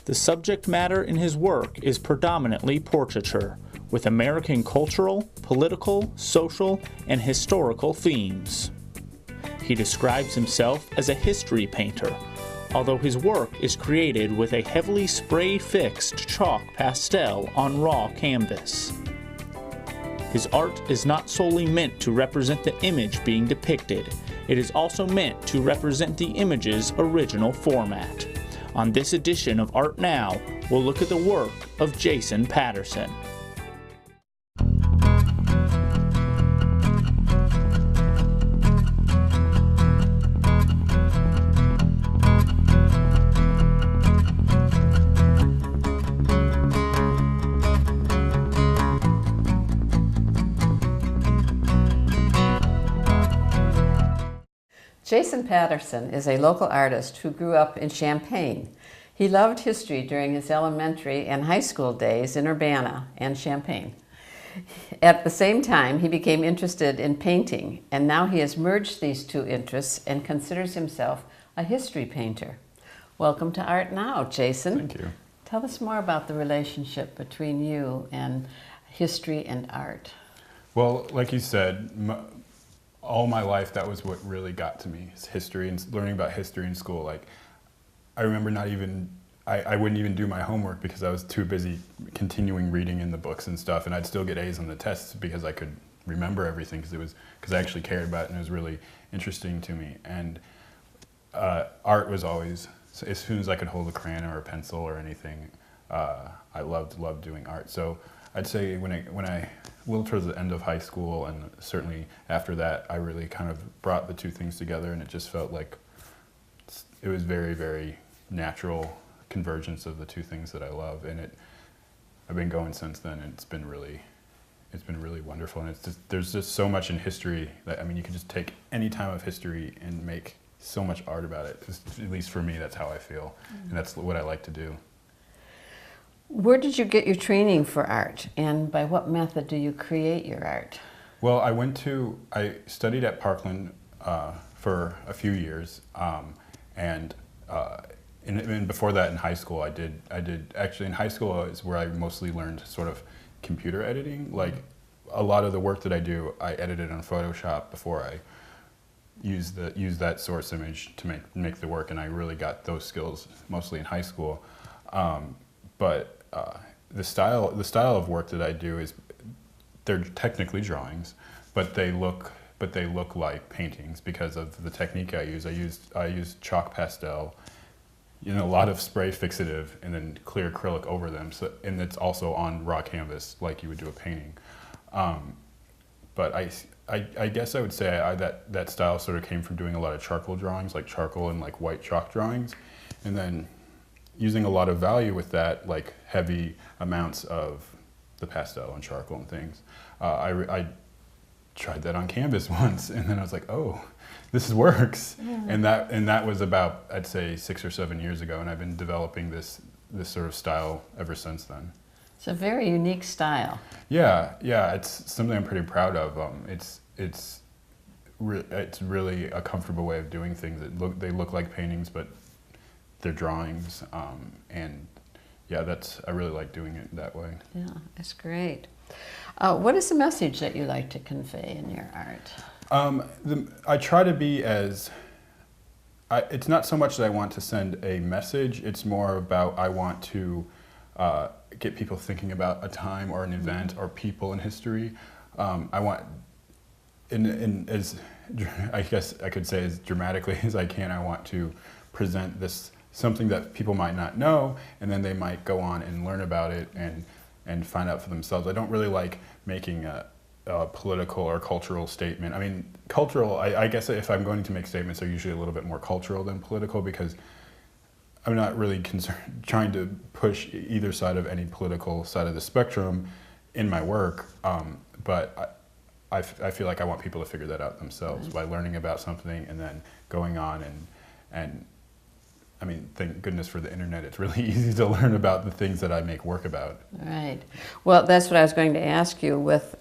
The subject matter in his work is predominantly portraiture, with American cultural, political, social, and historical themes. He describes himself as a history painter, although his work is created with a heavily spray-fixed chalk pastel on raw canvas. His art is not solely meant to represent the image being depicted, it is also meant to represent the image's original format. On this edition of Art Now, we'll look at the work of Jason Patterson. Jason Patterson is a local artist who grew up in Champaign. He loved history during his elementary and high school days in Urbana and Champaign. At the same time, he became interested in painting, and now he has merged these two interests and considers himself a history painter. Welcome to Art Now, Jason. Thank you. Tell us more about the relationship between you and history and art. Well, like you said, all my life, that was what really got to me, is history and learning about history in school. Like, I remember I wouldn't even do my homework because I was too busy continuing reading in the books and stuff, and I'd still get A's on the tests because I could remember everything because I actually cared about it and it was really interesting to me. And art was always, as soon as I could hold a crayon or a pencil or anything, I loved doing art. So I'd say when I a little towards the end of high school, and certainly after that, I really kind of brought the two things together, and it just felt like it was very, very natural convergence of the two things that I love, and I've been going since then, and it's been really wonderful. And there's just so much in history that, I mean, you can just take any time of history and make so much art about it. At least for me, that's how I feel, and that's what I like to do. Where did you get your training for art, and by what method do you create your art? Well, I studied at Parkland for a few years, and before that in high school, I did actually in high school is where I mostly learned sort of computer editing. Like, a lot of the work that I do, I edited on Photoshop before I use that source image to make the work, and I really got those skills mostly in high school. But the style of work that I do is, they're technically drawings, but they look like paintings because of the technique I use. I use chalk pastel, a lot of spray fixative, and then clear acrylic over them. So, and it's also on raw canvas like you would do a painting. But I guess I would say that style sort of came from doing a lot of charcoal drawings, like charcoal and like white chalk drawings, and then using a lot of value with that, like heavy amounts of the pastel and charcoal and things. I tried that on canvas once, and then I was like, oh, this works. Yeah. And that was about, I'd say, 6 or 7 years ago, and I've been developing this sort of style ever since then. It's a very unique style. Yeah, it's something I'm pretty proud of. It's really a comfortable way of doing things. They look like paintings, but they're drawings, and yeah, I really like doing it that way. Yeah, that's great. What is the message that you like to convey in your art? I try to be it's not so much that I want to send a message, it's more about I want to get people thinking about a time or an event or people in history. I want, as I guess I could say as dramatically as I can, I want to present something that people might not know, and then they might go on and learn about it and find out for themselves. I don't really like making a political or cultural statement. I mean, cultural, I guess if I'm going to make statements, they're usually a little bit more cultural than political, because I'm not really trying to push either side of any political side of the spectrum in my work, but I feel like I want people to figure that out themselves by learning about something and then going on and I mean, thank goodness for the internet. It's really easy to learn about the things that I make work about. Right. Well, that's what I was going to ask you with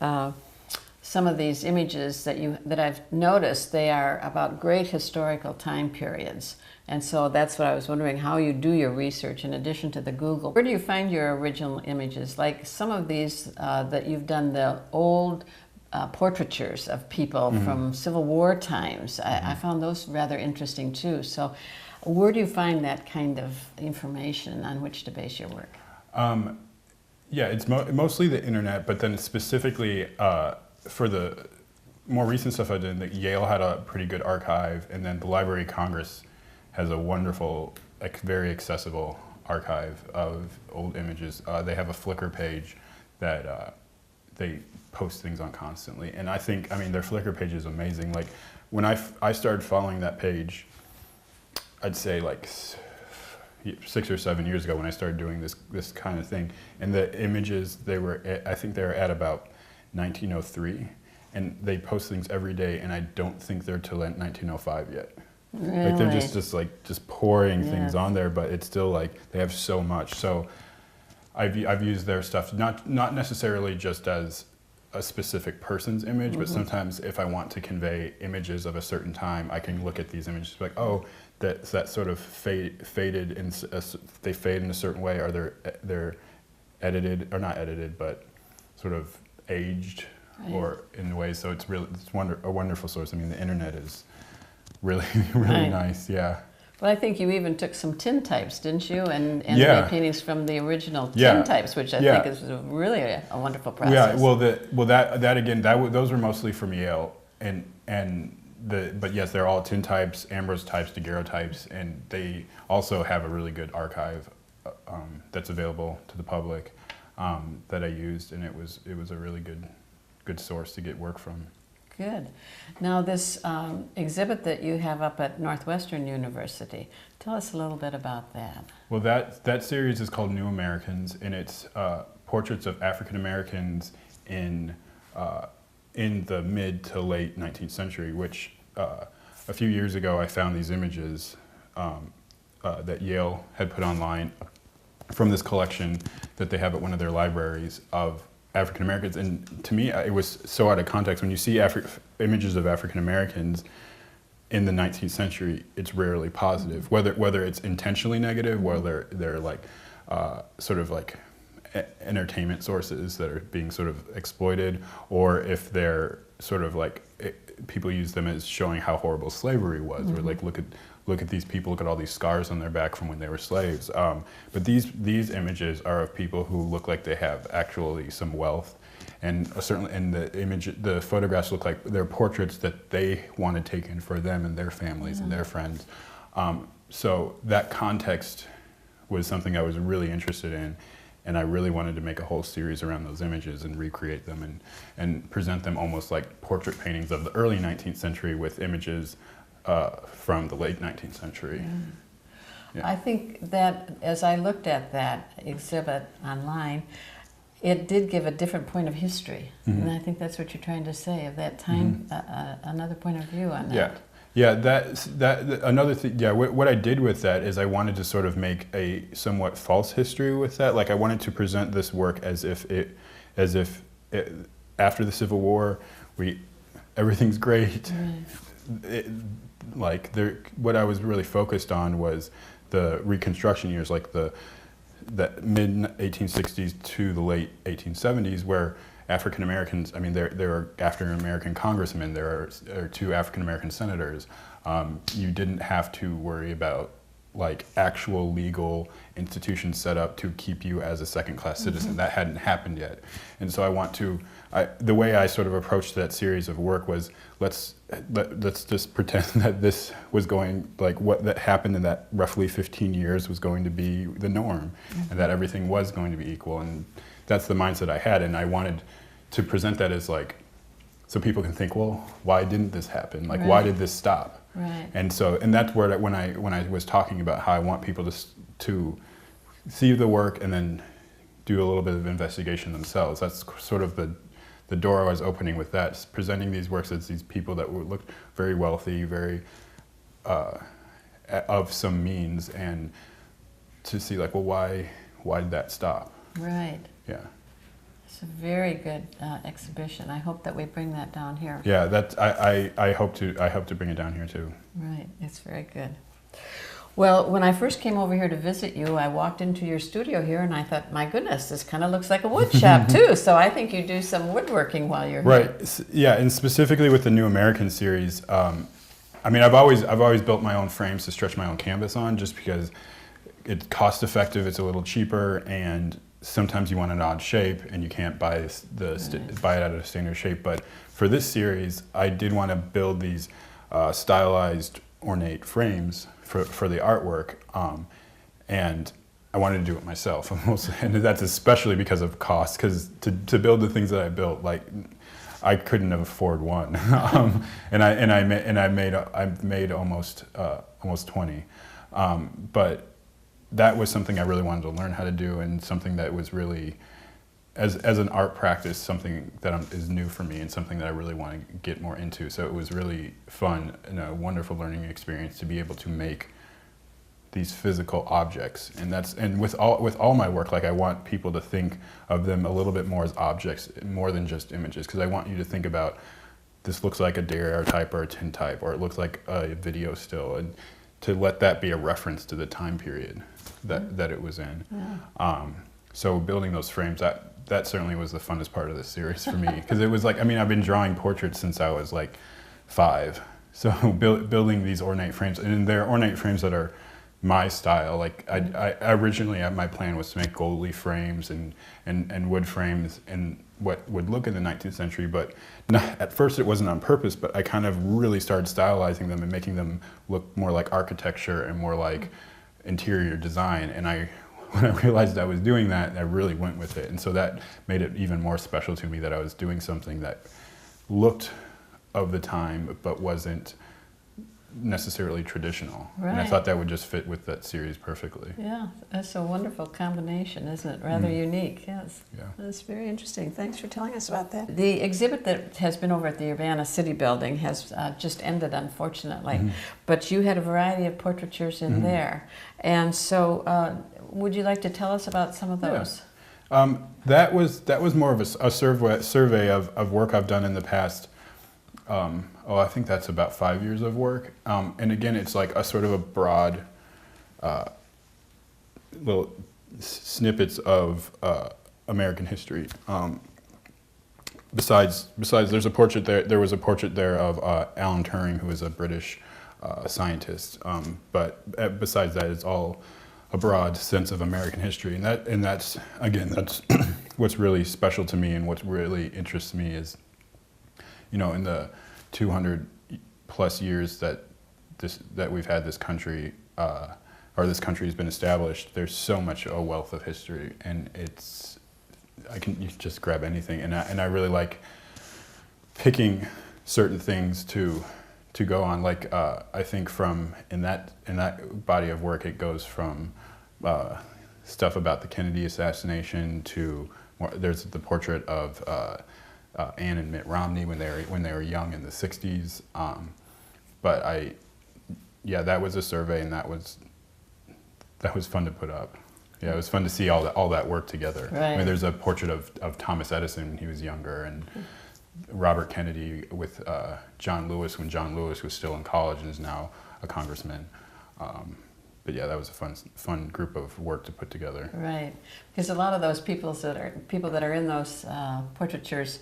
some of these images that I've noticed, they are about great historical time periods. And so that's what I was wondering, how you do your research in addition to the Google. Where do you find your original images? Like some of these that you've done, the old portraitures of people from Civil War times. I found those rather interesting too. So where do you find that kind of information on which to base your work? Yeah, it's mostly the internet, but then specifically for the more recent stuff I did, that Yale had a pretty good archive, and then the Library of Congress has a wonderful, very accessible archive of old images. They have a Flickr page that they post things on constantly, and I mean, their Flickr page is amazing. Like when I started following that page, I'd say like 6 or 7 years ago when I started doing this kind of thing, and the images I think they were at about 1903, and they post things every day, and I don't think they're till 1905 yet. Really? Like they're just pouring things on there, but it's still like they have so much. So I've used their stuff not necessarily just as a specific person's image, but sometimes if I want to convey images of a certain time, I can look at these images like, oh, that sort of faded in they fade in a certain way, or they're edited, or not edited, but sort of aged, or in ways. So it's a wonderful source. I mean, the internet is really nice. Yeah. Well, I think you even took some tintypes, didn't you? And made paintings from the original tintypes, which I think is really a wonderful process. Yeah. Well, that again, those were mostly from Yale, but yes, they're all tintypes, Ambrose types, daguerreotypes, and they also have a really good archive that's available to the public that I used, and it was a really good source to get work from. Good. Now this exhibit that you have up at Northwestern University, tell us a little bit about that. Well, that series is called New Americans, and it's portraits of African Americans in the mid to late 19th century, which a few years ago I found these images that Yale had put online from this collection that they have at one of their libraries of African Americans, and to me it was so out of context. When you see images of African Americans in the 19th century, it's rarely positive, whether it's intentionally negative, whether they're like sort of like entertainment sources that are being sort of exploited, or if they're sort of like people use them as showing how horrible slavery was, or like look at these people, look at all these scars on their back from when they were slaves. But these images are of people who look like they have actually some wealth, and certainly, and the photographs look like they're portraits that they wanted taken for them and their families and their friends. So that context was something I was really interested in, and I really wanted to make a whole series around those images and recreate them and present them almost like portrait paintings of the early 19th century with images from the late 19th century. Yeah. I think that as I looked at that exhibit online, it did give a different point of history. And I think that's what you're trying to say, of that time, another point of view on that. Yeah, another thing, what I did with that is I wanted to sort of make a somewhat false history with that. Like I wanted to present this work as if after the Civil War, everything's great. What I was really focused on was the Reconstruction years, like the mid-1860s to the late 1870s, where African Americans, I mean, there are African American congressmen, there are 2 African American senators. You didn't have to worry about like actual legal institutions set up to keep you as a second-class citizen. That hadn't happened yet. And so the way I sort of approached that series of work was, let's just pretend that this was going, like what that happened in that roughly 15 years was going to be the norm, and that everything was going to be equal. And that's the mindset I had, and I wanted to present that as like, so people can think, well, why didn't this happen? Like, why did this stop? Right. And that's where when I was talking about how I want people to see the work and then do a little bit of investigation themselves. That's sort of the door I was opening with that, presenting these works as these people that looked very wealthy, very of some means, and to see like, well, why did that stop? Right. Yeah. It's a very good exhibition. I hope that we bring that down here. Yeah, that I hope to bring it down here too. Right, it's very good. Well, when I first came over here to visit you, I walked into your studio here and I thought, my goodness, this kind of looks like a wood shop too. So I think you do some woodworking while you're here. Right. Yeah, and specifically with the New American series, I mean, I've always built my own frames to stretch my own canvas on, just because it's cost effective, it's a little cheaper, and sometimes you want an odd shape and you can't buy it out of a standard shape. But for this series, I did want to build these stylized, ornate frames for the artwork, and I wanted to do it myself, and that's especially because of cost. Because to build the things that I built, like, I couldn't afford one, and I've made almost 20, but that was something I really wanted to learn how to do, and something that was really, as an art practice, something that is new for me and something that I really want to get more into. So it was really fun and a wonderful learning experience to be able to make these physical objects. And with all my work, like, I want people to think of them a little bit more as objects, more than just images, because I want you to think about, this looks like a daguerreotype or a tintype, or it looks like a video still, and to let that be a reference to the time period that it was in. Yeah. So building those frames, that certainly was the funnest part of this series for me, because it was like, I mean, I've been drawing portraits since I was like 5. So building these ornate frames, and they're ornate frames that are my style. Like, I originally, my plan was to make gold leaf frames and wood frames and what would look in the 19th century, but at first it wasn't on purpose, but I kind of really started stylizing them and making them look more like architecture and more like interior design. And when I realized I was doing that, I really went with it. And so that made it even more special to me, that I was doing something that looked of the time but wasn't necessarily traditional. Right. And I thought that would just fit with that series perfectly. Yeah, that's a wonderful combination, isn't it? Rather unique, yes. Yeah. That's very interesting. Thanks for telling us about that. The exhibit that has been over at the Urbana City Building has just ended, unfortunately, but you had a variety of portraitures in there. And so would you like to tell us about some of those? Yeah. That was more of a survey of work I've done in the past. I think that's about 5 years of work. And again, it's like a sort of a broad little snippets of American history. Besides, there's a portrait there. There was a portrait there of Alan Turing, who is a British scientist. But besides that, it's all a broad sense of American history, and that's what's really special to me, and what really interests me is, you know, in the 200 plus years that we've had this country, or this country has been established, there's so much a wealth of history, and you can just grab anything, and I really like picking certain things to go on. Like, I think in that body of work, it goes from stuff about the Kennedy assassination to there's the portrait of Anne and Mitt Romney when they were young in the 60s. But that was a survey, and that was fun to put up. Yeah, it was fun to see all that work together. Right. I mean, there's a portrait of Thomas Edison when he was younger, and Robert Kennedy with John Lewis when John Lewis was still in college and is now a congressman. But yeah, that was a fun group of work to put together. Right, because a lot of those people that are in those portraitures,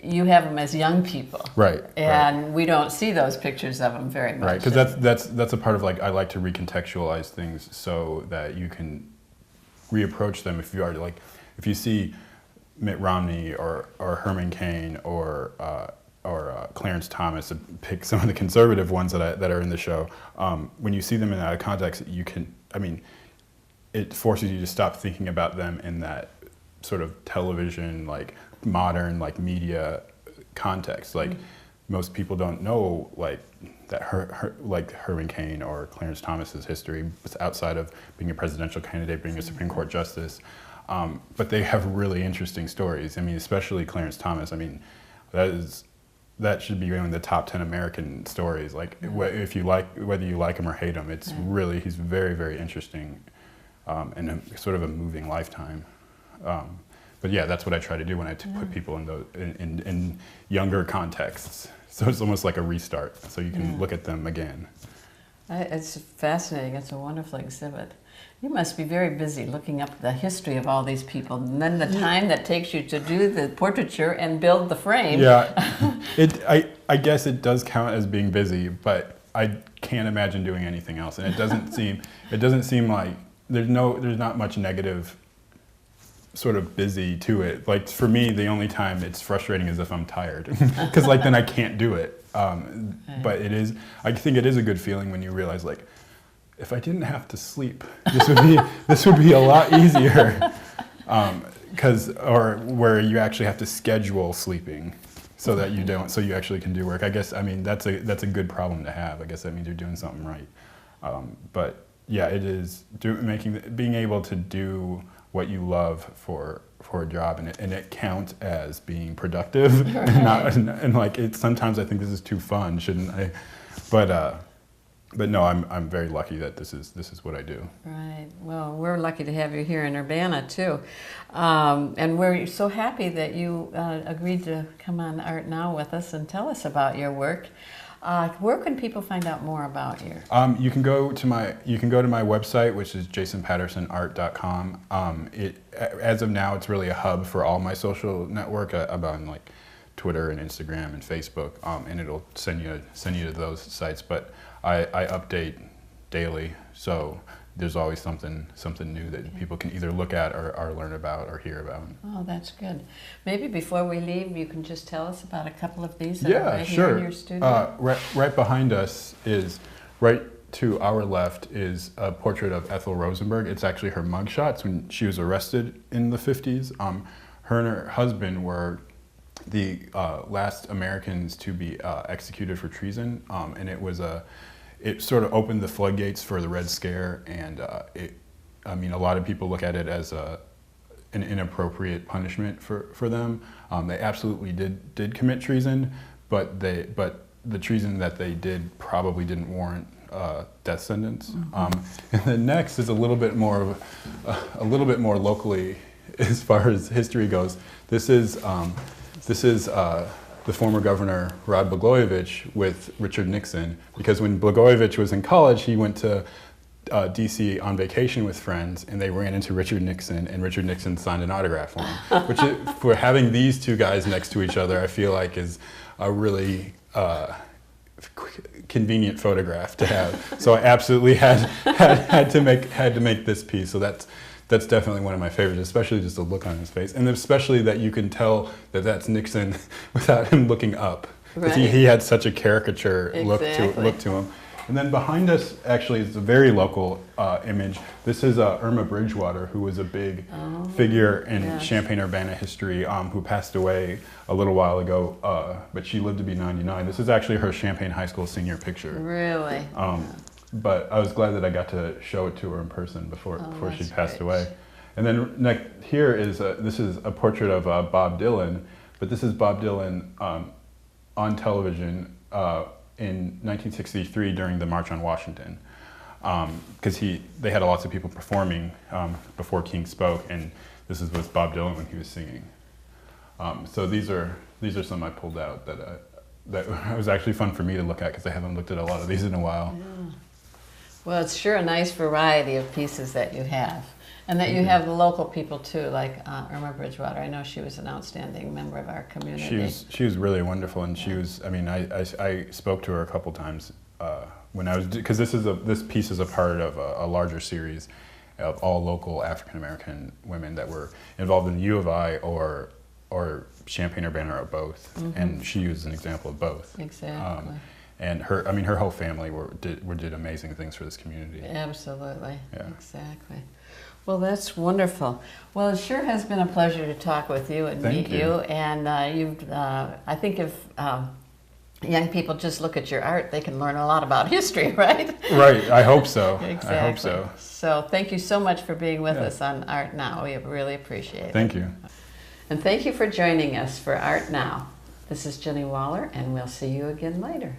you have them as young people. Right. And we don't see those pictures of them very much. Right, because that's a part of, like, I like to recontextualize things so that you can reapproach them if you see Mitt Romney or Herman Cain or Clarence Thomas, to pick some of the conservative ones that are in the show. When you see them in that context, it forces you to stop thinking about them in that sort of television, like, modern, like, media context. Like, most people don't know, like, that Herman Cain or Clarence Thomas's history outside of being a presidential candidate, being a Supreme Court justice. But they have really interesting stories. I mean, especially Clarence Thomas. I mean, that should be in the top 10 American stories. Like, whether you like him or hate him, it's really, he's very, very interesting, and sort of a moving lifetime. but yeah, that's what I try to do when I put people in those in younger contexts. So it's almost like a restart, so you can look at them again. It's fascinating. It's a wonderful exhibit. You must be very busy looking up the history of all these people, and then the time that takes you to do the portraiture and build the frame. Yeah, I guess it does count as being busy, but I can't imagine doing anything else, and it doesn't seem like there's not much negative sort of busy to it. Like for me, the only time it's frustrating is if I'm tired, because like then I can't do it. But I think it is a good feeling when you realize, like, if I didn't have to sleep, this would be a lot easier. Or where you actually have to schedule sleeping so that you actually can do work. I guess, I mean, that's a good problem to have. I guess that means you're doing something right. But yeah, it is being able to do what you love for a job, and it counts as being productive. Right. and like sometimes I think this is too fun, shouldn't I? But no, I'm very lucky that this is what I do. Right. Well, we're lucky to have you here in Urbana too, and we're so happy that you agreed to come on Art Now with us and tell us about your work. Where can people find out more about you? You can go to my website, which is jasonpattersonart.com. As of now, it's really a hub for all my social network. I'm on like Twitter and Instagram and Facebook, and it'll send you to those sites. But I update daily, so there's always something new that people can either look at or learn about or hear about. Oh, that's good. Maybe before we leave, you can just tell us about a couple of these that are right here in your studio. Right behind us is, right to our left is a portrait of Ethel Rosenberg. It's actually her mugshots when she was arrested in the 50s. Her and her husband were the last Americans to be executed for treason, and it sort of opened the floodgates for the Red Scare, and I mean, a lot of people look at it as an inappropriate punishment for them. They absolutely did commit treason, but the treason that they did probably didn't warrant death sentence. Mm-hmm. And then next is a little bit more locally, as far as history goes. This is the former governor Rod Blagojevich with Richard Nixon, because when Blagojevich was in college, he went to DC on vacation with friends, and they ran into Richard Nixon, and Richard Nixon signed an autograph for him. Which, for having these two guys next to each other, I feel like is a really convenient photograph to have. So I absolutely had to make this piece. So that's definitely one of my favorites, especially just the look on his face, and especially that you can tell that that's Nixon without him looking up. Right. He had such a caricature look to him. And then behind us, actually, is a very local image. This is Irma Bridgewater, who was a big figure in Champaign-Urbana history, who passed away a little while ago, but she lived to be 99. This is actually her Champaign High School senior picture. Really? But I was glad that I got to show it to her in person before she passed away. And then here is this is a portrait of Bob Dylan, but this is Bob Dylan on television in 1963 during the March on Washington, because they had lots of people performing before King spoke, and this was Bob Dylan when he was singing. So these are some I pulled out that was actually fun for me to look at, because I haven't looked at a lot of these in a while. Yeah. Well, it's sure a nice variety of pieces that you have. And that you have the local people too, like Irma Bridgewater. I know she was an outstanding member of our community. She was really wonderful, and she was. I mean, I spoke to her a couple times when I was, because this piece is a part of a larger series of all local African American women that were involved in the U of I or Champaign-Urbana or both, and she was an example of both. Exactly. And her whole family did amazing things for this community. Absolutely. Yeah. Exactly. Well, that's wonderful. Well, it sure has been a pleasure to talk with you and meet you. And I think if young people just look at your art, they can learn a lot about history, right? Right. I hope so. Exactly. I hope so. So thank you so much for being with us on Art Now. We really appreciate it. Thank you. And thank you for joining us for Art Now. This is Ginny Waaler, and we'll see you again later.